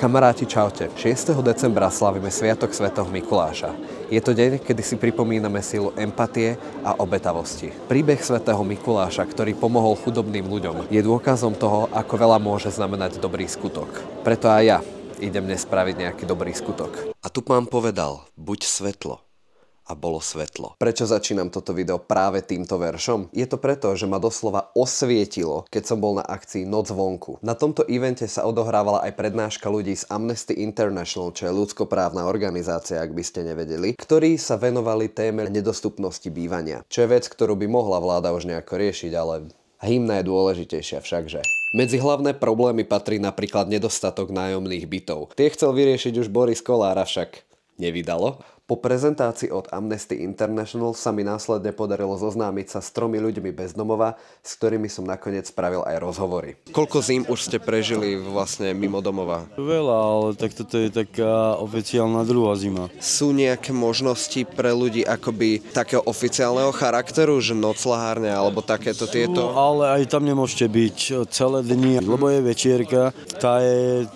Kamaráti, čaute. 6. decembra slávime Sviatok svätého Mikuláša. Je to deň, kedy si pripomíname silu empatie a obetavosti. Príbeh svätého Mikuláša, ktorý pomohol chudobným ľuďom, je dôkazom toho, ako veľa môže znamenať dobrý skutok. Preto aj ja idem dnes spraviť nejaký dobrý skutok. A tu pán povedal, buď svetlo. A bolo svetlo. Prečo začínam toto video práve týmto veršom? Je to preto, že ma doslova osvietilo, keď som bol na akcii Noc vonku. Na tomto evente sa odohrávala aj prednáška ľudí z Amnesty International, čo je ľudskoprávna organizácia, ak by ste nevedeli, ktorí sa venovali téme nedostupnosti bývania. Čo je vec, ktorú by mohla vláda už nejako riešiť, ale hymna je dôležitejšia všakže. Medzi hlavné problémy patrí napríklad nedostatok nájomných bytov. Tie chcel vyriešiť už Boris Kolár, avšak nevydalo. Po prezentácii od Amnesty International sa mi následne podarilo zoznámiť sa s 3 ľuďmi bez domova, s ktorými som nakoniec spravil aj rozhovory. Koľko zím už ste prežili vlastne mimo domova? Veľa, ale tak toto je taká oficiálna druhá zima. Sú nejaké možnosti pre ľudí akoby takého oficiálneho charakteru, že noclahárne alebo takéto tieto? Ale aj tam nemôžete byť celé dni, lebo je večierka.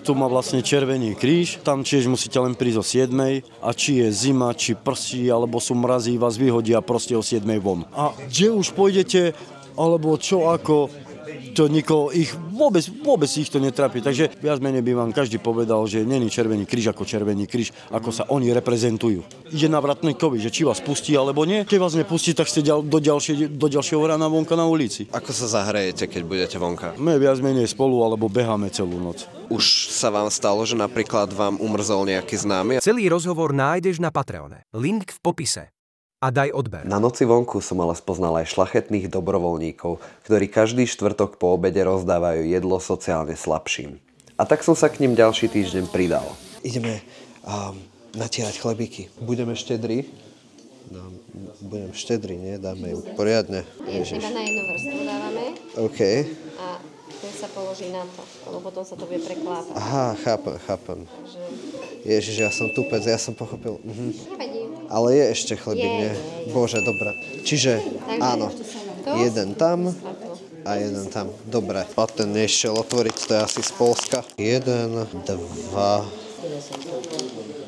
Tu má vlastne Červený kríž, tam tiež musíte len prísť o 7 a či je zima, či prší, alebo sú mrazí, vás vyhodia proste o 7 von. A kde už pôjdete, alebo čo ako, to nikoho vôbec ich to netrapí. Takže viac menej by vám každý povedal, že není Červený kríž ako Červený kríž, ako sa oni reprezentujú. Ide na vratníkovi, že či vás pustí alebo nie. Keď vás nepustí, tak ste do ďalšieho rána vonka na ulici. Ako sa zahrajete, keď budete vonka? My viac menej spolu, alebo beháme celú noc. Už sa vám stalo, že napríklad vám umrzol nejaký známy? Celý rozhovor nájdeš na Patreone. Link v popise. A daj odber. Na noci vonku som ale spoznal aj šľachetných dobrovoľníkov, ktorí každý štvrtok po obede rozdávajú jedlo sociálne slabším. A tak som sa k nim ďalší týždeň pridal. Ideme natierať chlebíky. Budeme štedrí? Budem štedrý, nie? Dáme ju poriadne. Ježiš. Iba na jednu vrstvu dávame. OK. A ten sa položí na to, lebo potom sa to bude preklápať. Aha, chápem. Takže... Ježiš, ja som tupec, ja som pochopil. Nevadí. Ale je ešte chlebík, nie? Bože, dobre. Čiže, áno, jeden tam a jeden tam. Dobre. A ten nešiel otvoriť, to je asi z Polska. 1, 2...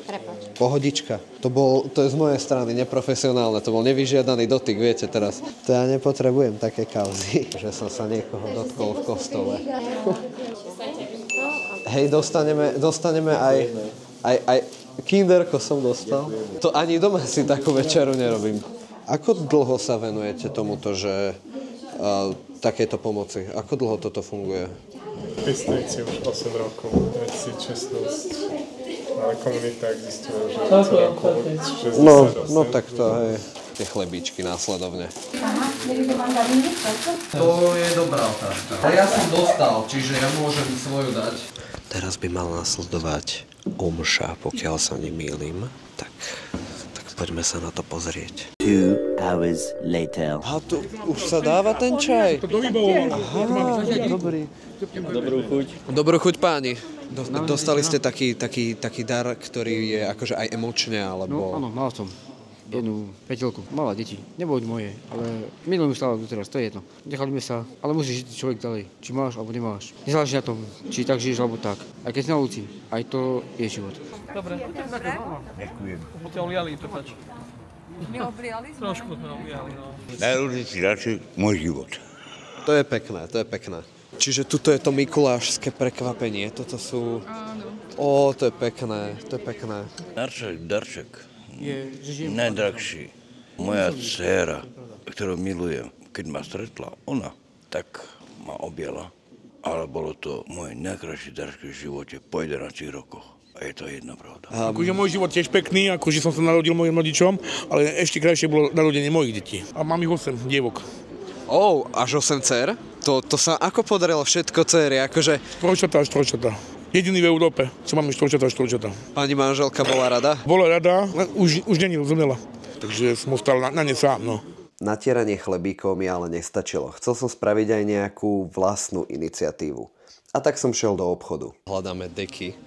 Prepáč. Pohodička. To je z mojej strany neprofesionálne, to bol nevyžiadaný dotyk, viete teraz. To ja nepotrebujem také kauzy, že som sa niekoho dotkol v kostole. Hej, dostaneme aj kinderko som dostal. To ani doma si takú večeru nerobím. Ako dlho sa venujete tomuto, že takéto pomoci? Ako dlho toto funguje? Pestujúci už 8 rokov, 2016. Ale komunita existuje už 8 rokov, 68. No tak to, hej. Tie chlebíčky následovne. To je dobrá otázka. Ale ja som dostal, čiže ja môžem svoju dať. Teraz by mal nasledovať omša, pokiaľ sa nemýlim. Tak poďme sa na to pozrieť. 2 hours later. A tu už sa dáva ten čaj? Aha, dobrý. Dobrú chuť. Dobrú chuť, páni. Dostali ste taký dar, ktorý je akože aj emočne, alebo... No áno, mal som jednu peťelku, malá deti, neboli moje, ale milujem stále doteraz, to je jedno. Nechali sa, ale musíš žiť človek ďalej, či máš alebo nemáš. Nezáleží na tom, či tak žiješ alebo tak. Aj keď si na ulici, aj to je život. Dobre, ďakujem. Ďakujem. Oliali, prepáč. My obliali sme? Trošku sme obliali, no. Najľudí si radšej môj život. To je pekné. Čiže tuto je to mikulášske prekvapenie, toto sú... Áno. To je pekné. Darček. Najdrahší. Moja dcéra, ktorú milujem, keď ma stretla ona, tak ma objala. Ale bolo to môj najkrajší darček v živote po 11 rokoch. A je to jedna pravda. Akože môj život tiež pekný, akože som sa narodil mojim rodičom, ale ešte krajšie bolo narodenie mojich detí. A mám ich 8 dievok. Až 8 dcer? To sa ako podarilo všetko dcery, akože... Trojčatá. Jediný v Európe, čo máme štvorčatá. Pani manželka bola rada? Bola rada, už není, zomrela. Takže som ostal na ne sám, no. Natieranie chlebíkov mi ale nestačilo. Chcel som spraviť aj nejakú vlastnú iniciatívu. A tak som šiel do obchodu. Hľadáme deky,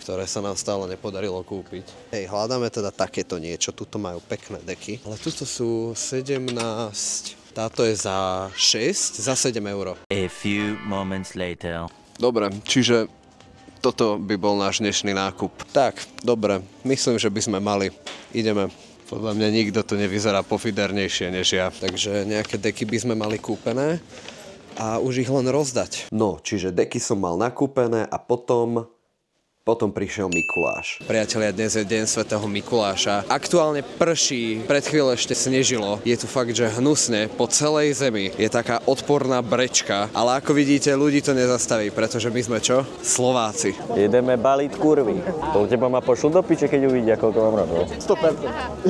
ktoré sa nám stále nepodarilo kúpiť. Hľadáme teda takéto niečo. Tuto majú pekné deky. Ale tuto sú 17... Táto je za 6, za 7 euro. A few moments later. Dobre, čiže Toto by bol náš dnešný nákup. Tak, dobre, myslím, že by sme mali. Ideme. Podľa mňa nikto tu nevyzerá pofidernejšie než ja. Takže nejaké deky by sme mali kúpené a už ich len rozdať. No, čiže deky som mal nakúpené a potom prišiel Mikuláš. Priatelia, dnes je deň svätého Mikuláša. Aktuálne prší, pred chvíľou ešte snežilo. Je tu fakt, že hnusne po celej zemi. Je taká odporná brečka, ale ako vidíte, ľudí to nezastaví, pretože my sme čo? Slováci. Ideme baliť kurvy. To teba ma pošlu do piče, keď uvidia, koľko mám rokov. 100%.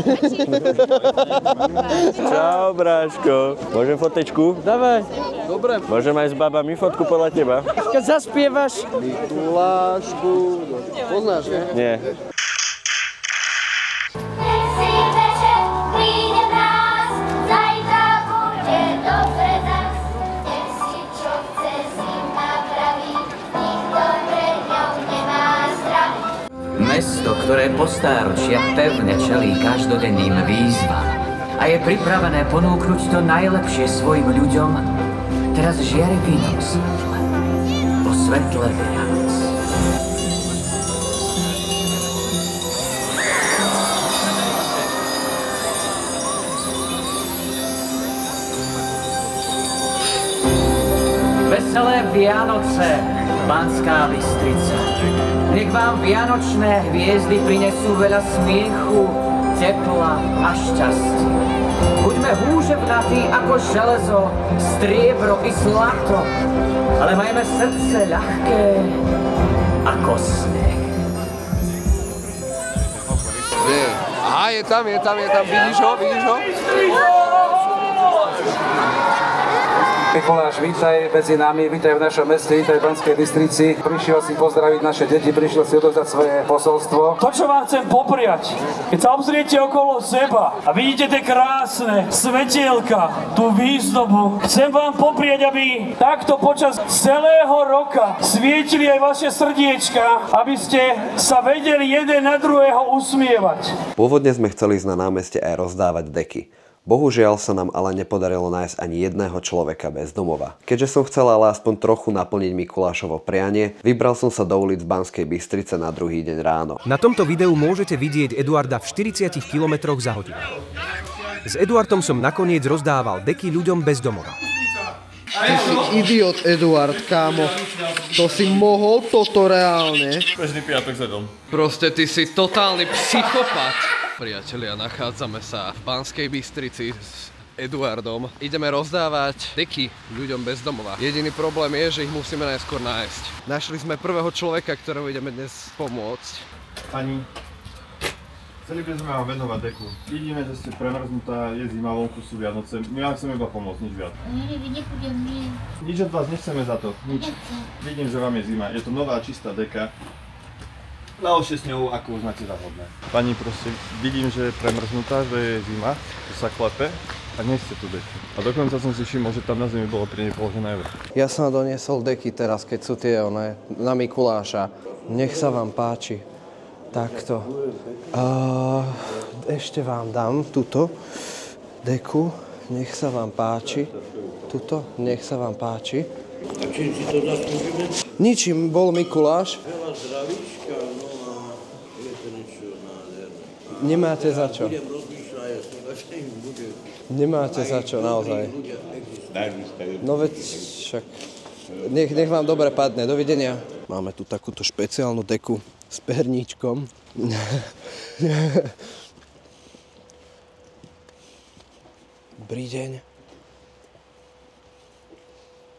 Čau, bráško. Môžem fotečku? Dávaj. Dobre. Môžem aj s babami fotku podľa teba? Keď zaspievaš Mikulášku, poznáš, ne? Nie. Mesto, ktoré po stáročia pevne čelí každodenným výzvam a je pripravené ponúknuť to najlepšie svojim ľuďom, teraz žiari v inom svetle. Po svetle Vianoc. Veselé Vianoce, Banská Bystrica. Nech vám vianočné hviezdy prinesú veľa smiechu, tepla a šťastia. Buďme húževnatí ako železo, striebro i zlato, ale majme srdce ľahké ako sneh. Aha, je tam, vidíš ho? Mikuláš, vítaj medzi nami, vítaj v našom meste, vítaj v Banskej Bystrici. Prišiel si pozdraviť naše deti, prišiel si odovzdať svoje posolstvo. To, čo vám chcem popriať, keď sa obzriete okolo seba a vidíte tie krásne svetielka, tú výzdobu, chcem vám popriať, aby takto počas celého roka svietili aj vaše srdiečka, aby ste sa vedeli jeden na druhého usmievať. Pôvodne sme chceli ísť na námestie aj rozdávať deky. Bohužiaľ sa nám ale nepodarilo nájsť ani jedného človeka bez domova. Keďže som chcel ale aspoň trochu naplniť Mikulášovo prianie, vybral som sa do ulic Banskej Bystrice na druhý deň ráno. Na tomto videu môžete vidieť Eduarda v 40 km za hodinu. S Eduardom som nakoniec rozdával deky ľuďom bez domova. Ty si idiot, Eduard, kámo. To si mohol toto reálne? Každý piatok za dom. Proste ty si totálny psychopat. Priatelia, nachádzame sa v Banskej Bystrici s Eduardom. Ideme rozdávať deky ľuďom bez domova. Jediný problém je, že ich musíme najskôr nájsť. Našli sme prvého človeka, ktorého ideme dnes pomôcť. Pani, chceli by sme vám venovať deku. Vidíme, že ste premrznutá, je zima, vonku sú Vianoce. My vám chceme iba pomôcť, nič viac. Nič od vás nechceme za to, nič. Vidím, že vám je zima. Je to nová, čistá deka. Naošte s ňou, ako uznáte za vhodné. Pani, proste, vidím, že je premrznutá, že je zima, že sa klepe a nechce tu deky. A dokonca som si všimol, že tam na zemi bolo pri nej položené euro. Ja som doniesol deky teraz, keď sú tie na Mikuláša. Nech sa vám páči. Takto. Ešte vám dám túto deku. Nech sa vám páči. Tuto. Nech sa vám páči. A čím si to zaslúžime? Ničím, bol Mikuláš. Veľa zdravíčka, no a je to niečo nádherné. Nemáte za čo. Budem rozmýšľať, že im bude... Nemáte za čo, naozaj. No veď však... Nech vám dobre padne. Dovidenia. Máme tu takúto špeciálnu deku s perníčkom. Dobrý deň.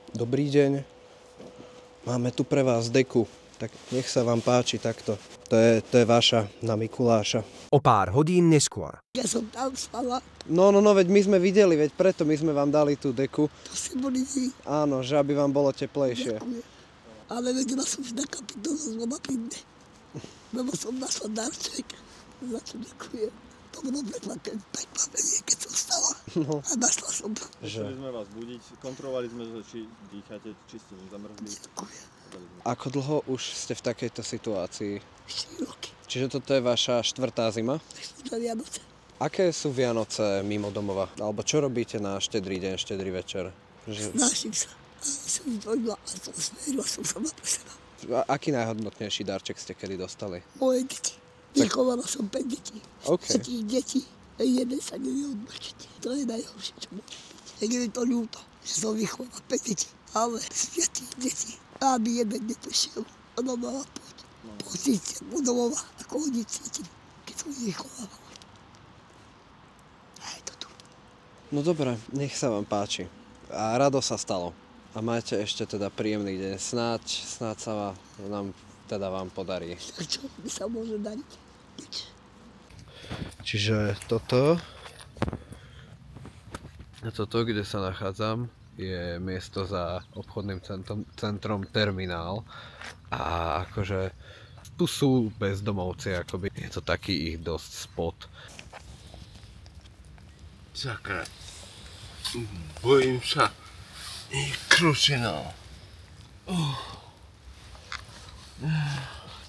Dobrý deň. Máme tu pre vás deku. Tak nech sa vám páči takto. To je vaša na Mikuláša. O pár hodín neskôr. Ja som tam spala. No, veď my sme videli, veď preto my sme vám dali tú deku. To ste boli vy. Áno, že aby vám bolo teplejšie. Ďakujem. Ale vedela som, že na kapitolu znova píne. Lebo som našla darček. Za čo ďakujem. To bolo prekvapenie, keď som stala. No. A našla som to. Chceli sme vás budiť, kontrolovali sme, či dýchate, či ste nezamrzli. Ako dlho už ste v takejto situácii? 4 roky. Čiže toto je vaša 4. zima? Vianoce. Aké sú Vianoce mimo domova? Alebo čo robíte na štedrý deň, štedrý večer? Snažím sa. A som dojila a som smierila som sama pre seba. Aký najhodnotnejší darček ste kedy dostali? Moje deti. Vychovala som 5 detí. OK. 5 detí. Jeden sa nevie odmlčiť. To je najhoršie, čo môže byť. Je mi to ľúto, že som vychovala 5 detí. Ale z 5 detí, aby jeden neprišiel. Ona mala pocit domova, ako oni cítili, keď som ich vychovala. No dobre, nech sa vám páči. A rado sa stalo. A máte ešte teda príjemný deň. Snáď sa nám teda vám podarí. A čo mi sa môže dariť? Nič. Čiže toto, kde sa nachádzam, je miesto za obchodným centrom Terminál. A akože tu sú bezdomovci, akoby je to taký ich dosť spot. Sakra, bojím sa kručina.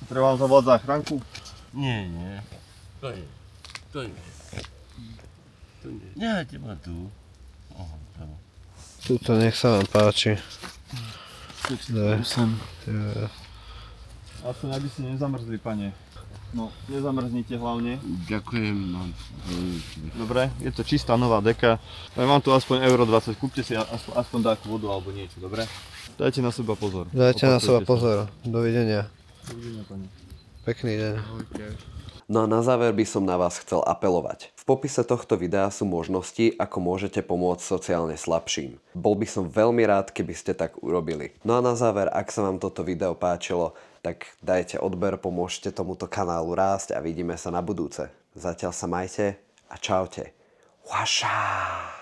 Treba vám zavolať záchranku? Nie. To nie. Nehajte ma tu. Tuto nech sa vám páči. Aspoň aby ste nezamrzli, pane. No, nezamrznite hlavne. Ďakujem. Dobre, je to čistá nová deka. Mám tu aspoň €20, kúpte si aspoň takú vodu alebo niečo, dobre? Dajte na seba pozor. Dajte na seba pozor. Dovidenia. Dovidenia, pani. Pekný deň. No a na záver by som na vás chcel apelovať. V popise tohto videa sú možnosti, ako môžete pomôcť sociálne slabším. Bol by som veľmi rád, keby ste tak urobili. No a na záver, ak sa vám toto video páčilo, tak dajte odber, pomôžte tomuto kanálu rásť a vidíme sa na budúce. Zatiaľ sa majte a čaute. Waša!